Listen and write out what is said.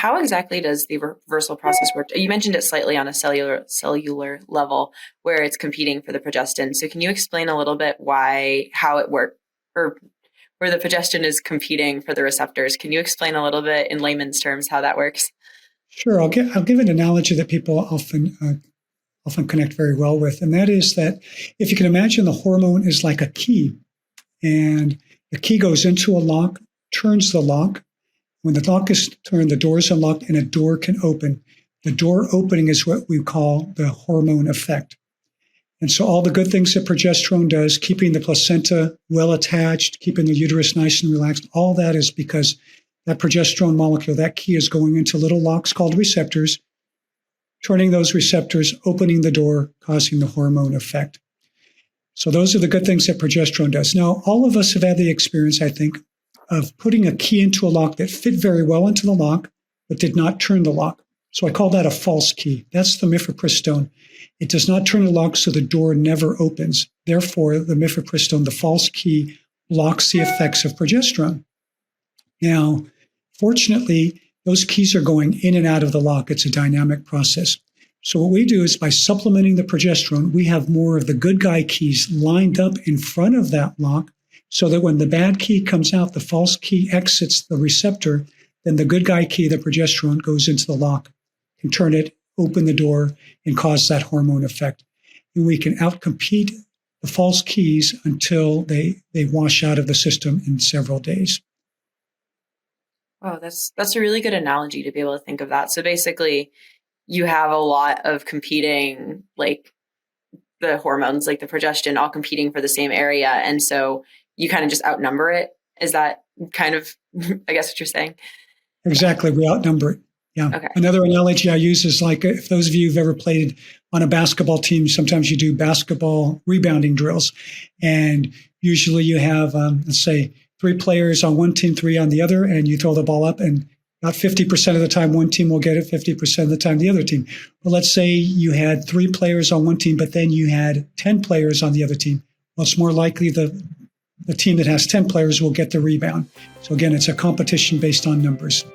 how exactly does the reversal process work? You mentioned it slightly on a cellular level where it's competing for the progestin. So can you explain a little bit how it works, or where the progestin is competing for the receptors? Can you explain a little bit in layman's terms how that works? Sure. I'll give an analogy that people often connect very well with, and that is that if you can imagine the hormone is like a key, and the key goes into a lock, turns the lock. When the lock is turned, the door is unlocked and a door can open. The door opening is what we call the hormone effect. And so all the good things that progesterone does, keeping the placenta well attached, keeping the uterus nice and relaxed, all that is because that progesterone molecule, that key, is going into little locks called receptors, turning those receptors, opening the door, causing the hormone effect. So those are the good things that progesterone does. Now, all of us have had the experience, I think, of putting a key into a lock that fit very well into the lock, but did not turn the lock. So I call that a false key. That's the mifepristone. It does not turn the lock, so the door never opens. Therefore, the mifepristone, the false key, blocks the effects of progesterone. Now, fortunately, those keys are going in and out of the lock. It's a dynamic process. So what we do is by supplementing the progesterone, we have more of the good guy keys lined up in front of that lock so that when the bad key comes out, the false key exits the receptor, then the good guy key, the progesterone, goes into the lock, can turn it, open the door, and cause that hormone effect. And we can outcompete the false keys until they wash out of the system in several days. Oh, that's a really good analogy to be able to think of that. So basically, you have a lot of competing, like the hormones, like the progestin, all competing for the same area. And so you kind of just outnumber it. Is that kind of, I guess, what you're saying? Exactly. We outnumber it. Yeah. Okay. Another analogy I use is like if those of you who've ever played on a basketball team, sometimes you do basketball rebounding drills. And usually you have, let's say, 3 players on one team, 3 on the other, and you throw the ball up, and about 50% of the time one team will get it, 50% of the time the other team. Well, let's say you had 3 players on one team, but then you had 10 players on the other team. Well, it's more likely the team that has 10 players will get the rebound. So again, it's a competition based on numbers.